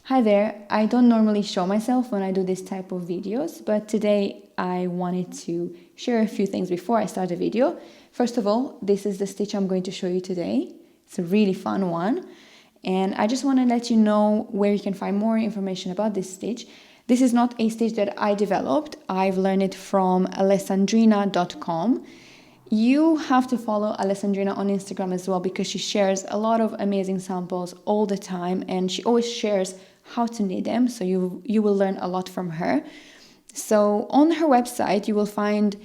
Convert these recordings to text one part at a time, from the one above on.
Hi there, I don't normally show myself when I do this type of videos, but today I wanted to share a few things before I start the video. First of all, this is the stitch I'm going to show you today. It's a really fun one, and I just want to let you know where you can find more information about this stitch. This is not a stitch that I developed. I've learned it from alessandrina.com. You have to follow Alessandrina on Instagram as well because she shares a lot of amazing samples all the time, and she always shares how to knit them, so you will learn a lot from her. So on her website you will find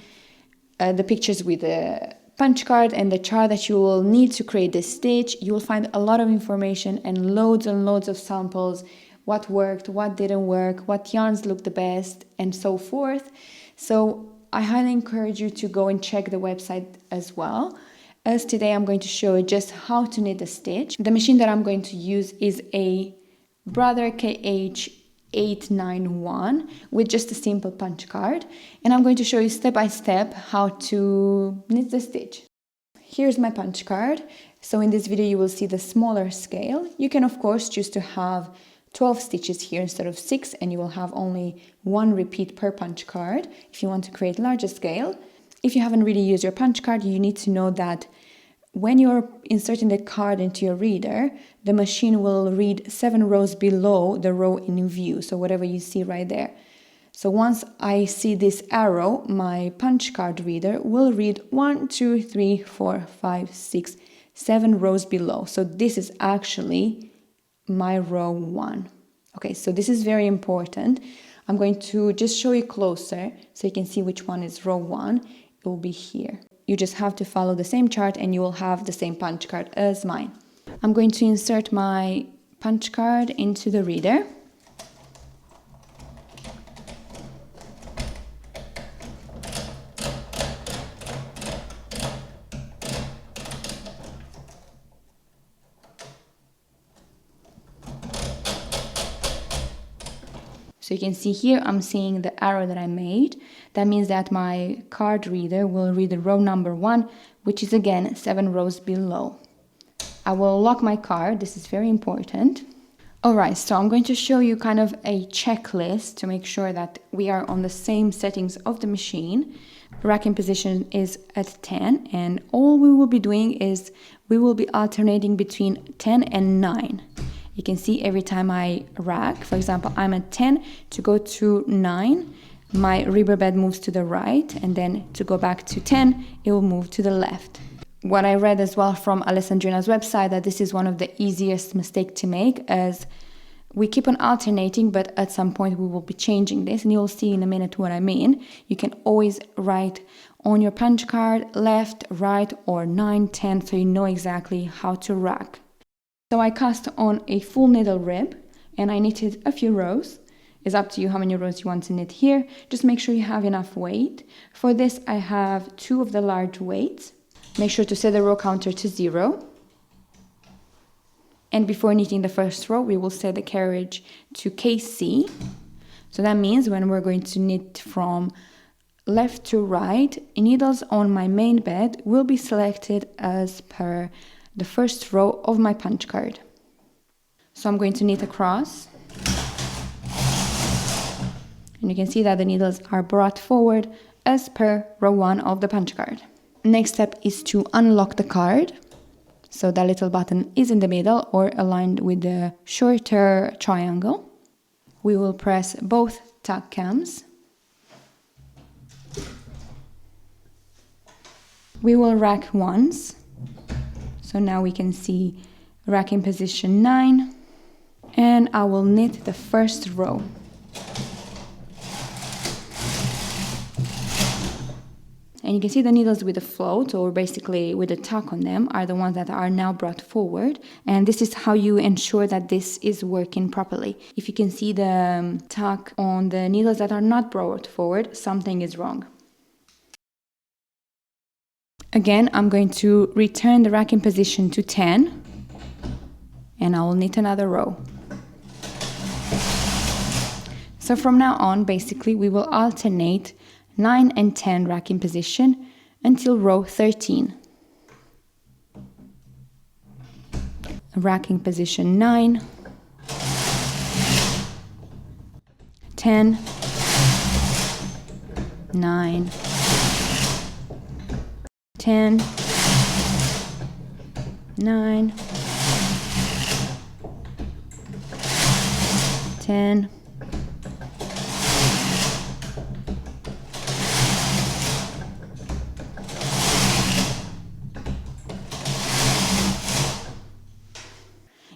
the pictures with the punch card and the chart that you will need to create this stitch. You will find a lot of information and loads of samples, what worked, what didn't work, what yarns look the best, and so forth. So I highly encourage you to go and check the website as well, as today I'm going to show you just how to knit the stitch. The machine that I'm going to use is a Brother KH891 with just a simple punch card, and I'm going to show you step by step how to knit the stitch. Here's my punch card. So in this video you will see the smaller scale. You can of course choose to have 12 stitches here instead of 6, and you will have only one repeat per punch card if you want to create larger scale. If you haven't really used your punch card, you need to know that when you're inserting the card into your reader, the machine will read 7 rows below the row in view, so whatever you see right there. So once I see this arrow, my punch card reader will read 1, 2, 3, 4, 5, 6, 7 rows below. So this is actually my row 1. Okay, so this is very important. I'm going to just show you closer so you can see which one is row 1. It will be here. You just have to follow the same chart and you will have the same punch card as mine. I'm going to insert my punch card into the reader. So you can see here I'm seeing the arrow that I made. That means that my card reader will read the row number 1, which is again 7 rows below. I will lock my card, this is very important. Alright, so I'm going to show you kind of a checklist to make sure that we are on the same settings of the machine. Racking position is at 10, and all we will be doing is we will be alternating between 10 and 9. You can see every time I rack, for example, I'm at 10, to go to 9, my ribber bed moves to the right, and then to go back to 10, it will move to the left. What I read as well from Alessandrina's website, that this is one of the easiest mistakes to make, as we keep on alternating, but at some point we will be changing this, and you'll see in a minute what I mean. You can always write on your punch card left, right, or 9, 10, so you know exactly how to rack. So I cast on a full needle rib and I knitted a few rows. It's up to you how many rows you want to knit here. Just make sure you have enough weight. For this I have 2 of the large weights. Make sure to set the row counter to 0. And before knitting the first row, we will set the carriage to KC. So that means when we're going to knit from left to right, needles on my main bed will be selected as per the first row of my punch card. So I'm going to knit across, and you can see that the needles are brought forward as per row 1 of the punch card. Next step is to unlock the card. So that little button is in the middle or aligned with the shorter triangle. We will press both tack cams. We will rack once. So now we can see racking position 9, and I will knit the first row. And you can see the needles with the float, or basically with the tuck on them, are the ones that are now brought forward. And this is how you ensure that this is working properly. If you can see the tuck on the needles that are not brought forward, something is wrong. Again, I'm going to return the racking position to 10, and I will knit another row. So from now on, basically, we will alternate 9 and 10 racking position until row 13. Racking position 9, 10, 9, 10, 9, 10, 10.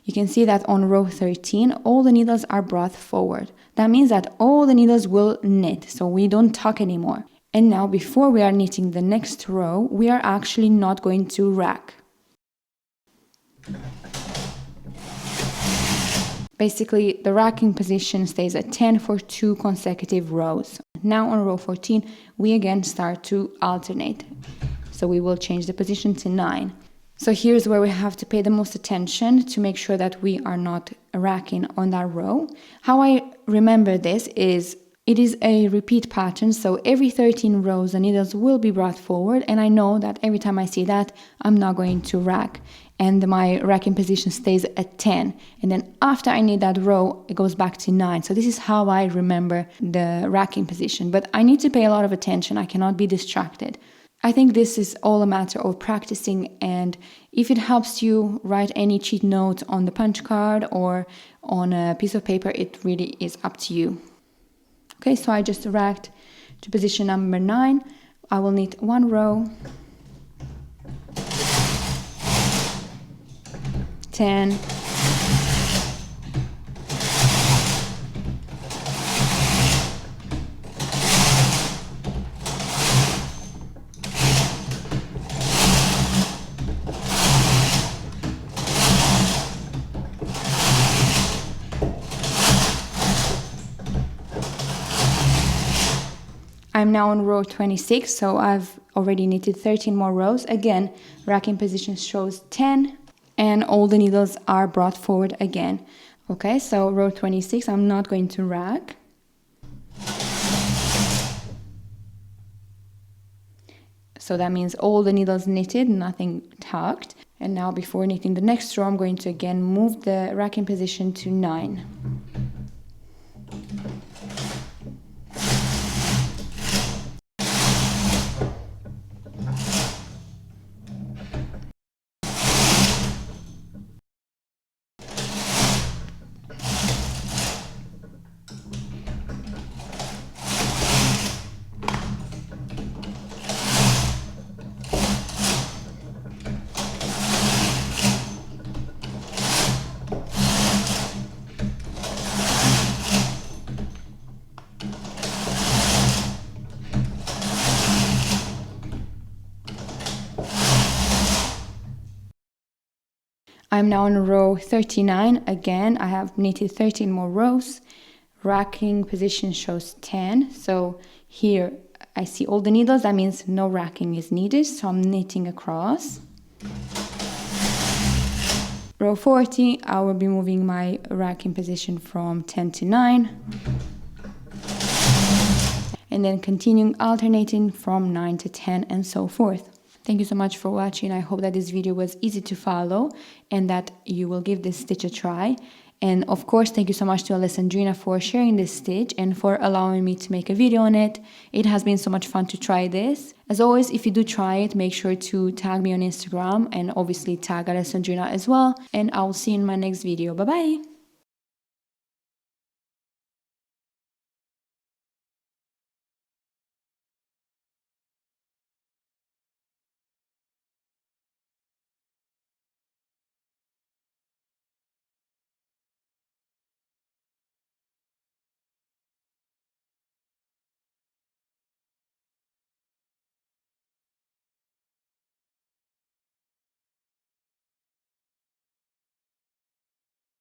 You can see that on row 13, all the needles are brought forward. That means that all the needles will knit, so we don't tuck anymore. And now, before we are knitting the next row, we are actually not going to rack. Basically, the racking position stays at 10 for 2 consecutive rows. Now on row 14, we again start to alternate. So we will change the position to 9. So here's where we have to pay the most attention to make sure that we are not racking on that row. How I remember this is, it is a repeat pattern, so every 13 rows the needles will be brought forward, and I know that every time I see that, I'm not going to rack, and my racking position stays at 10, and then after I knit that row, it goes back to 9. So this is how I remember the racking position, but I need to pay a lot of attention. I cannot be distracted. I think this is all a matter of practicing, and if it helps you write any cheat notes on the punch card or on a piece of paper, it really is up to you. Okay, so I just racked to position number 9. I will knit 1 row, 10, 'I'm now on row 26, so I've already knitted 13 more rows. Again, racking position shows 10, and all the needles are brought forward again. Okay, so row 26, I'm not going to rack. So that means all the needles knitted, nothing tucked. And now before knitting the next row, I'm going to again move the racking position to 9. I'm now on row 39. Again, I have knitted 13 more rows. Racking position shows 10. So here I see all the needles. That means no racking is needed. So I'm knitting across. Row 40, I will be moving my racking position from 10 to 9. And then continuing alternating from 9 to 10 and so forth. Thank you so much for watching. I hope that this video was easy to follow and that you will give this stitch a try. And of course, thank you so much to Alessandrina for sharing this stitch and for allowing me to make a video on it. It has been so much fun to try this. As always, if you do try it, make sure to tag me on Instagram and obviously tag Alessandrina as well. And I will see you in my next video. Bye bye!